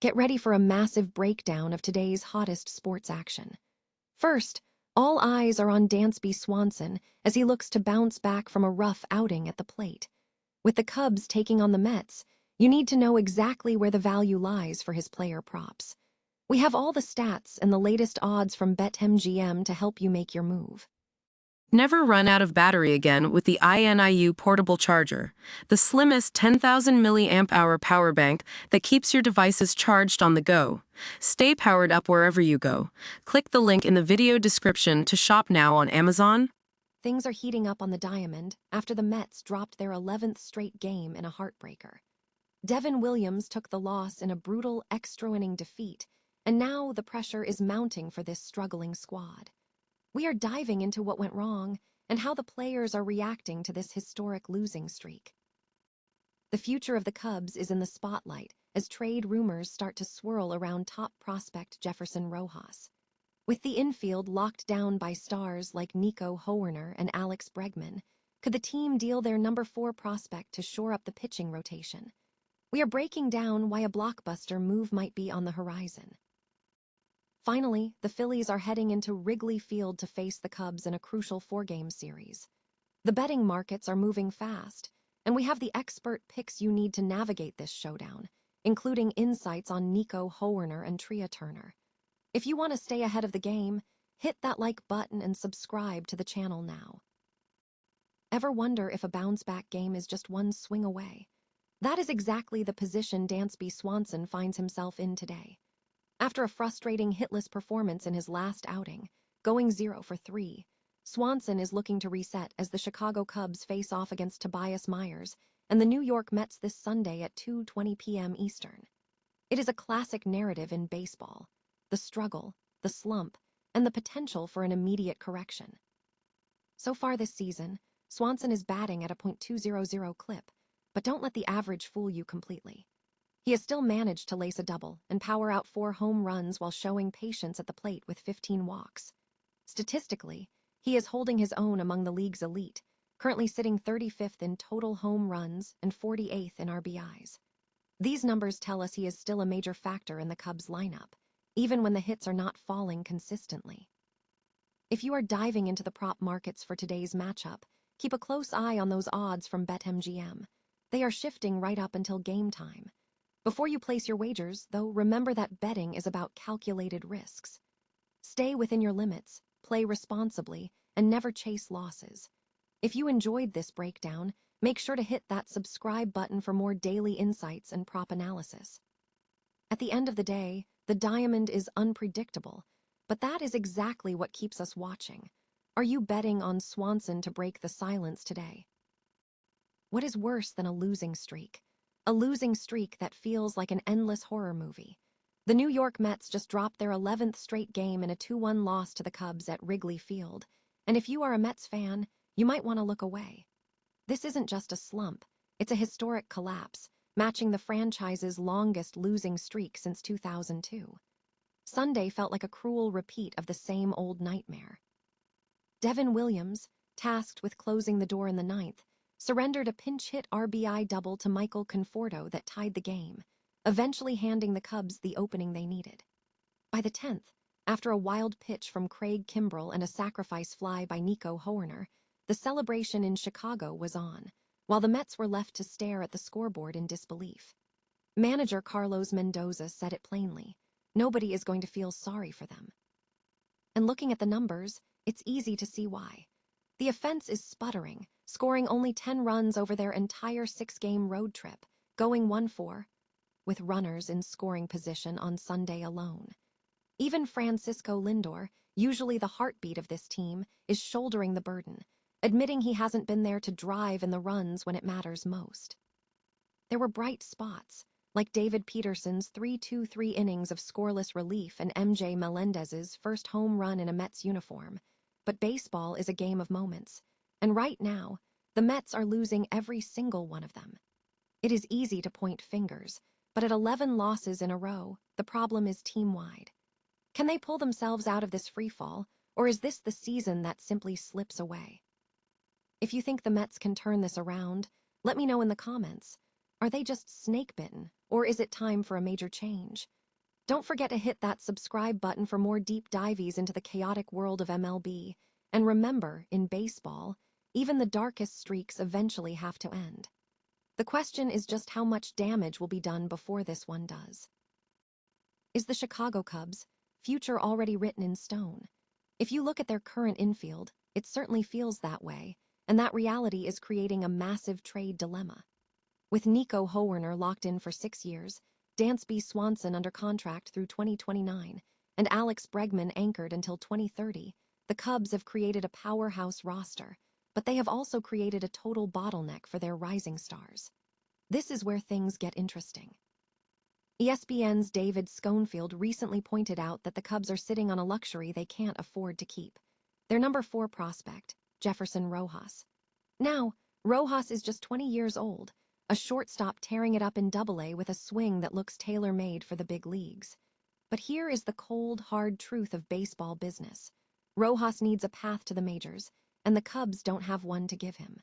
Get ready for a massive breakdown of today's hottest sports action. First, all eyes are on Dansby Swanson as he looks to bounce back from a rough outing at the plate. With the Cubs taking on the Mets, you need to know exactly where the value lies for his player props. We have all the stats and the latest odds from BetMGM to help you make your move. Never run out of battery again with the INIU portable charger, the slimmest 10,000 milliamp hour power bank that keeps your devices charged on the go. Stay powered up wherever you go. Click the link in the video description to shop now on Amazon. Things are heating up on the diamond after the Mets dropped their 11th straight game in a heartbreaker. Devin Williams took the loss in a brutal extra-inning defeat, and now the pressure is mounting for this struggling squad. We are diving into what went wrong and how the players are reacting to this historic losing streak. The future of the Cubs is in the spotlight as trade rumors start to swirl around top prospect Jefferson Rojas. With the infield locked down by stars like Nico Hoerner and Alex Bregman, could the team deal their number 4 prospect to shore up the pitching rotation? We are breaking down why a blockbuster move might be on the horizon. Finally, the Phillies are heading into Wrigley Field to face the Cubs in a crucial 4-game series. The betting markets are moving fast, and we have the expert picks you need to navigate this showdown, including insights on Nico Hoerner and Trea Turner. If you want to stay ahead of the game, hit that like button and subscribe to the channel now. Ever wonder if a bounce-back game is just one swing away? That is exactly the position Dansby Swanson finds himself in today. After a frustrating hitless performance in his last outing, going 0 for 3, Swanson is looking to reset as the Chicago Cubs face off against Tobias Myers and the New York Mets this Sunday at 2:20 p.m. Eastern. It is a classic narrative in baseball: the struggle, the slump, and the potential for an immediate correction. So far this season, Swanson is batting at a .200 clip, but don't let the average fool you completely. He has still managed to lace a double and power out 4 home runs while showing patience at the plate with 15 walks. Statistically, he is holding his own among the league's elite, currently sitting 35th in total home runs and 48th in RBIs. These numbers tell us he is still a major factor in the Cubs lineup, even when the hits are not falling consistently. If you are diving into the prop markets for today's matchup, keep a close eye on those odds from BetMGM. They are shifting right up until game time. Before you place your wagers, though, remember that betting is about calculated risks. Stay within your limits, play responsibly, and never chase losses. If you enjoyed this breakdown, make sure to hit that subscribe button for more daily insights and prop analysis. At the end of the day, the diamond is unpredictable, but that is exactly what keeps us watching. Are you betting on Swanson to break the silence today? What is worse than a losing streak? A losing streak that feels like an endless horror movie. The New York Mets just dropped their 11th straight game in a 2-1 loss to the Cubs at Wrigley Field, and if you are a Mets fan, you might want to look away. This isn't just a slump, it's a historic collapse, matching the franchise's longest losing streak since 2002. Sunday felt like a cruel repeat of the same old nightmare. Devin Williams, tasked with closing the door in the 9th, surrendered a pinch-hit RBI double to Michael Conforto that tied the game, eventually handing the Cubs the opening they needed. By the 10th, after a wild pitch from Craig Kimbrell and a sacrifice fly by Nico Hoerner, the celebration in Chicago was on, while the Mets were left to stare at the scoreboard in disbelief. Manager Carlos Mendoza said it plainly: nobody is going to feel sorry for them. And looking at the numbers, it's easy to see why. The offense is sputtering, scoring only 10 runs over their entire 6-game road trip, going 1-4, with runners in scoring position on Sunday alone. Even Francisco Lindor, usually the heartbeat of this team, is shouldering the burden, admitting he hasn't been there to drive in the runs when it matters most. There were bright spots, like David Peterson's 3-2-3 innings of scoreless relief and MJ Melendez's first home run in a Mets uniform. But baseball is a game of moments, and right now, the Mets are losing every single one of them. It is easy to point fingers, but at 11 losses in a row, the problem is team-wide. Can they pull themselves out of this freefall, or is this the season that simply slips away? If you think the Mets can turn this around, let me know in the comments. Are they just snake-bitten, or is it time for a major change? Don't forget to hit that subscribe button for more deep dives into the chaotic world of MLB. And remember, in baseball, even the darkest streaks eventually have to end. The question is just how much damage will be done before this one does. Is the Chicago Cubs' future already written in stone? If you look at their current infield, it certainly feels that way, and that reality is creating a massive trade dilemma. With Nico Hoerner locked in for 6 years, Dansby Swanson under contract through 2029, and Alex Bregman anchored until 2030, the Cubs have created a powerhouse roster, but they have also created a total bottleneck for their rising stars. This is where things get interesting. ESPN's David Schoenfield recently pointed out that the Cubs are sitting on a luxury they can't afford to keep. Their number 4 prospect, Jefferson Rojas. Now, Rojas is just 20 years old, a shortstop tearing it up in Double-A with a swing that looks tailor-made for the big leagues. But here is the cold, hard truth of baseball business. Rojas needs a path to the majors, and the Cubs don't have one to give him.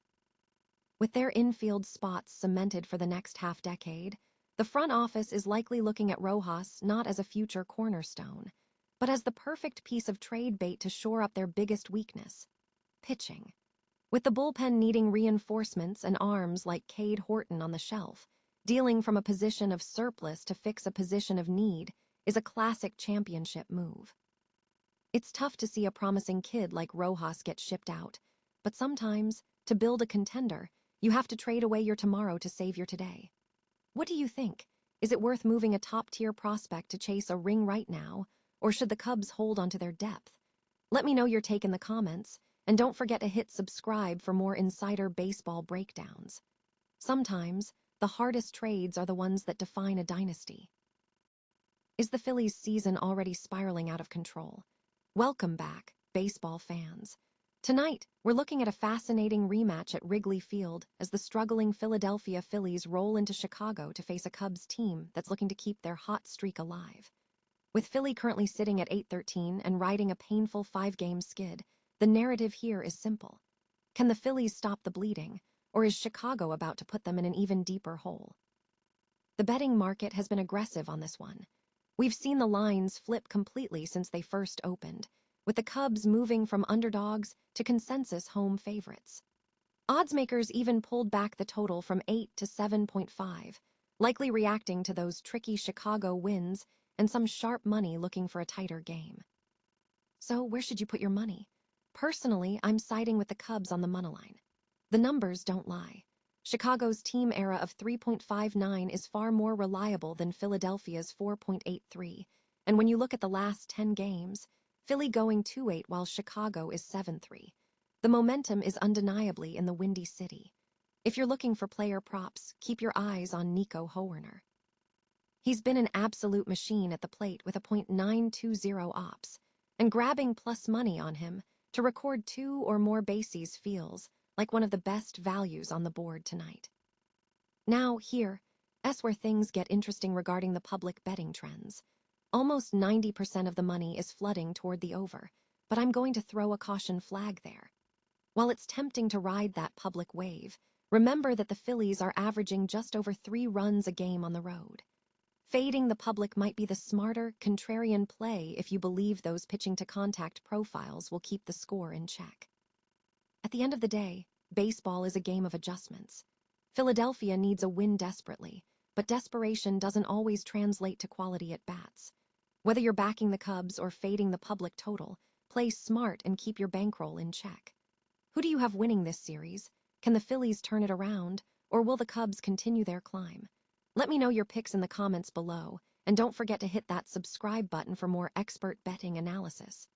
With their infield spots cemented for the next half-decade, the front office is likely looking at Rojas not as a future cornerstone, but as the perfect piece of trade bait to shore up their biggest weakness, pitching. With the bullpen needing reinforcements and arms like Cade Horton on the shelf, dealing from a position of surplus to fix a position of need is a classic championship move. It's tough to see a promising kid like Rojas get shipped out, but sometimes, to build a contender, you have to trade away your tomorrow to save your today. What do you think? Is it worth moving a top-tier prospect to chase a ring right now, or should the Cubs hold onto their depth? Let me know your take in the comments, and don't forget to hit subscribe for more insider baseball breakdowns. Sometimes, the hardest trades are the ones that define a dynasty. Is the Phillies' season already spiraling out of control? Welcome back, baseball fans. Tonight, we're looking at a fascinating rematch at Wrigley Field as the struggling Philadelphia Phillies roll into Chicago to face a Cubs team that's looking to keep their hot streak alive. With Philly currently sitting at 8-13 and riding a painful 5-game skid, the narrative here is simple. Can the Phillies stop the bleeding, or is Chicago about to put them in an even deeper hole? The betting market has been aggressive on this one. We've seen the lines flip completely since they first opened, with the Cubs moving from underdogs to consensus home favorites. Oddsmakers even pulled back the total from 8 to 7.5, likely reacting to those tricky Chicago wins and some sharp money looking for a tighter game. So where should you put your money? Personally, I'm siding with the Cubs on the moneyline. The numbers don't lie. Chicago's team era of 3.59 is far more reliable than Philadelphia's 4.83, and when you look at the last 10 games, Philly going 2-8 while Chicago is 7-3. The momentum is undeniably in the Windy City. If you're looking for player props, keep your eyes on Nico Hoerner. He's been an absolute machine at the plate with a .920 ops, and grabbing plus money on him to record 2 or more bases feels like one of the best values on the board tonight. Now, here's where things get interesting regarding the public betting trends. Almost 90% of the money is flooding toward the over, but I'm going to throw a caution flag there. While it's tempting to ride that public wave, remember that the Phillies are averaging just over 3 runs a game on the road. Fading the public might be the smarter, contrarian play if you believe those pitching-to-contact profiles will keep the score in check. At the end of the day, baseball is a game of adjustments. Philadelphia needs a win desperately, but desperation doesn't always translate to quality at bats. Whether you're backing the Cubs or fading the public total, play smart and keep your bankroll in check. Who do you have winning this series? Can the Phillies turn it around, or will the Cubs continue their climb? Let me know your picks in the comments below, and don't forget to hit that subscribe button for more expert betting analysis.